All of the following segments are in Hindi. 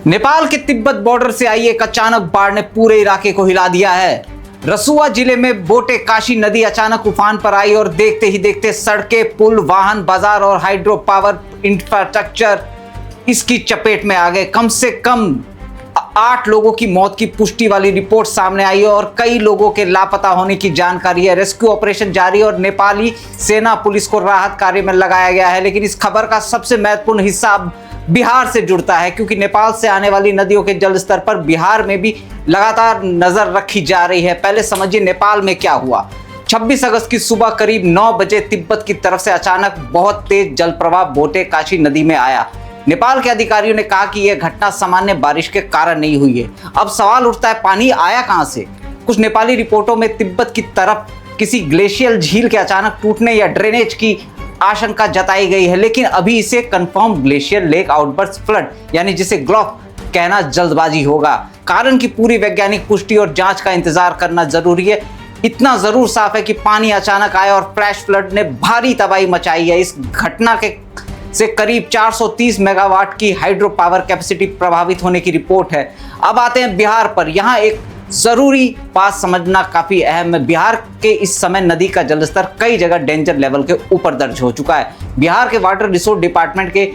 नेपाल के तिब्बत बॉर्डर से आई एक अचानक बाढ़ ने पूरे इलाके को हिला दिया है। रसुआ जिले में बोटे काशी नदी अचानक उफान पर आई और देखते ही देखते सड़कें, पुल, वाहन, बाजार और हाइड्रो पावर इंफ्रास्ट्रक्चर इसकी चपेट में आ गए। कम से कम 8 लोगों की मौत की पुष्टि वाली रिपोर्ट सामने आई है और कई लोगों के लापता होने की जानकारी है। रेस्क्यू ऑपरेशन जारी और नेपाली सेना, पुलिस को राहत कार्य में लगाया गया है। लेकिन इस खबर का सबसे महत्वपूर्ण हिस्सा बिहार से जुड़ता है, क्योंकि नेपाल से आने वाली नदियों के जल स्तर पर बिहार में भी लगातार नजर रखी जा रही है। पहले समझिए नेपाल में क्या हुआ। 26 अगस्त की सुबह करीब 9 बजे तिब्बत की तरफ से अचानक बहुत तेज जल प्रवाह बोटे काशी नदी में आया। नेपाल के अधिकारियों ने कहा कि यह घटना सामान्य बारिश के कारण नहीं हुई है। अब सवाल उठता है, पानी आया कहां से? कुछ नेपाली रिपोर्टों में तिब्बत की तरफ किसी ग्लेशियल झील के अचानक टूटने या ड्रेनेज की आशंका जताई गई है, लेकिन अभी इसे confirm glacier lake outburst flood यानी जिसे ग्लॉफ कहना जल्दबाजी होगा। कारण की पूरी वैज्ञानिक पुष्टि और जांच का इंतजार करना जरूरी है। इतना जरूर साफ है कि पानी अचानक आया और फ्लैश फ्लड ने भारी तबाही मचाई है। इस घटना के से करीब 430 मेगावाट की हाइड्रो पावर कैपेसिटी प्रभावित होने की रिपोर्ट है। अब आते हैं बिहार पर। यहाँ एक जरूरी बात समझना काफी अहम है। बिहार के इस समय नदी का जलस्तर कई जगह डेंजर लेवल के ऊपर दर्ज हो चुका है। बिहार के वाटर रिसोर्स डिपार्टमेंट के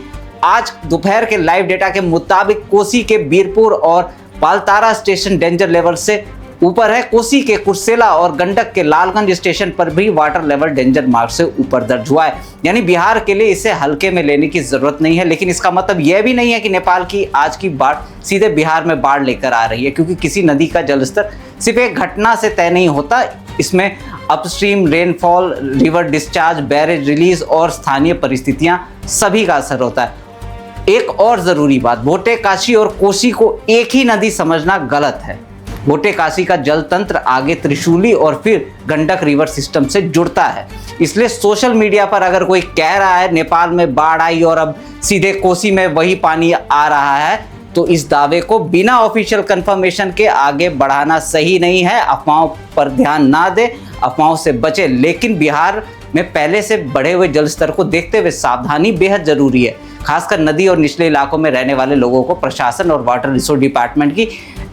आज दोपहर के लाइव डेटा के मुताबिक कोसी के बीरपुर और बालतारा स्टेशन डेंजर लेवल से ऊपर है। कोसी के कुर्सेला और गंडक के लालगंज स्टेशन पर भी वाटर लेवल डेंजर मार्क से ऊपर दर्ज हुआ है। यानी बिहार के लिए इसे हल्के में लेने की जरूरत नहीं है। लेकिन इसका मतलब यह भी नहीं है कि नेपाल की आज की बाढ़ सीधे बिहार में बाढ़ लेकर आ रही है, क्योंकि किसी नदी का जलस्तर सिर्फ एक घटना से तय नहीं होता। इसमें upstream rainfall, river discharge, barrage release और स्थानीय परिस्थितियां सभी का असर होता है। एक और जरूरी बात, बोटे काशी और कोसी को एक ही नदी समझना गलत है। बोटे काशी का जल तंत्र आगे त्रिशूली और फिर गंडक रिवर सिस्टम से जुड़ता है। इसलिए सोशल मीडिया पर अगर कोई कह रहा है नेपाल में बाढ़ आई और अब सीधे कोसी में वही पानी आ रहा है, तो इस दावे को बिना ऑफिशियल कंफर्मेशन के आगे बढ़ाना सही नहीं है। अफवाहों पर ध्यान ना दे, अफवाहों से बचे। लेकिन बिहार में पहले से बढ़े हुए जल स्तर को देखते हुए सावधानी बेहद जरूरी है। खासकर नदी और निचले इलाकों में रहने वाले लोगों को प्रशासन और वाटर रिसोर्स डिपार्टमेंट की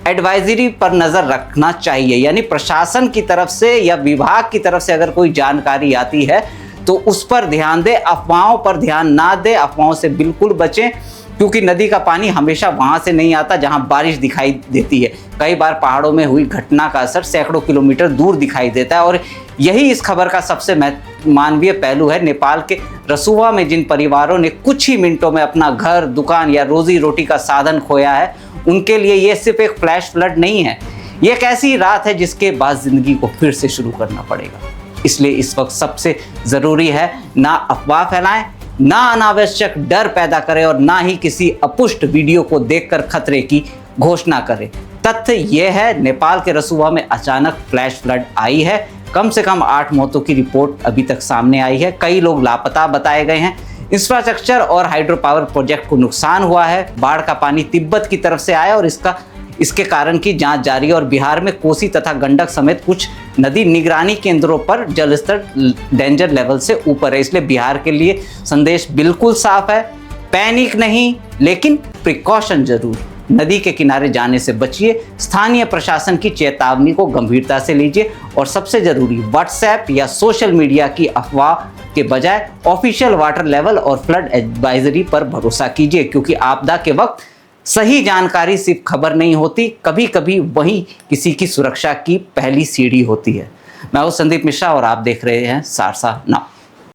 एडवाइजरी पर नजर रखना चाहिए। यानी प्रशासन की तरफ से या विभाग की तरफ से अगर कोई जानकारी आती है तो उस पर ध्यान दे, अफवाहों पर ध्यान ना दे। अफवाहों से बिल्कुल बचें, क्योंकि नदी का पानी हमेशा वहां से नहीं आता जहां बारिश दिखाई देती है। कई बार पहाड़ों में हुई घटना का असर सैकड़ों किलोमीटर दूर दिखाई देता है और यही इस खबर का सबसे मानवीय पहलू है। नेपाल के रसुआ में जिन परिवारों ने कुछ ही मिनटों में अपना घर, दुकान या रोजी रोटी का साधन खोया है, उनके लिए ये सिर्फ एक फ्लैश फ्लड नहीं है, ये एक ऐसी रात है जिसके बाद जिंदगी को फिर से शुरू करना पड़ेगा। इसलिए इस वक्त सबसे जरूरी है ना अफवाह फैलाएं, ना अनावश्यक डर पैदा करें और ना ही किसी अपुष्ट वीडियो को देखकर खतरे की घोषणा करें। तथ्य यह है, नेपाल के रसुआ में अचानक फ्लैश फ्लड आई है। कम से कम 8 मौतों की रिपोर्ट अभी तक सामने आई है। कई लोग लापता बताए गए हैं। इंफ्रास्ट्रक्चर और हाइड्रो पावर प्रोजेक्ट को नुकसान हुआ है। बाढ़ का पानी तिब्बत की तरफ से आया और इसके कारण की जांच जारी है और बिहार में कोसी तथा गंडक समेत कुछ नदी निगरानी केंद्रों पर जलस्तर डेंजर लेवल से ऊपर है। इसलिए बिहार के लिए संदेश बिल्कुल साफ है, पैनिक नहीं लेकिन प्रिकॉशन जरूर। नदी के किनारे जाने से बचिए, स्थानीय प्रशासन की चेतावनी को गंभीरता से लीजिए और सबसे जरूरी, व्हाट्सएप या सोशल मीडिया की अफवाह के बजाय ऑफिशियल वाटर लेवल और फ्लड एडवाइजरी पर भरोसा कीजिए, क्योंकि आपदा के वक्त सही जानकारी सिर्फ खबर नहीं होती, कभी कभी वही किसी की सुरक्षा की पहली सीढ़ी होती है। मैं हूं संदीप मिश्रा और आप देख रहे हैं सारसा नाउ।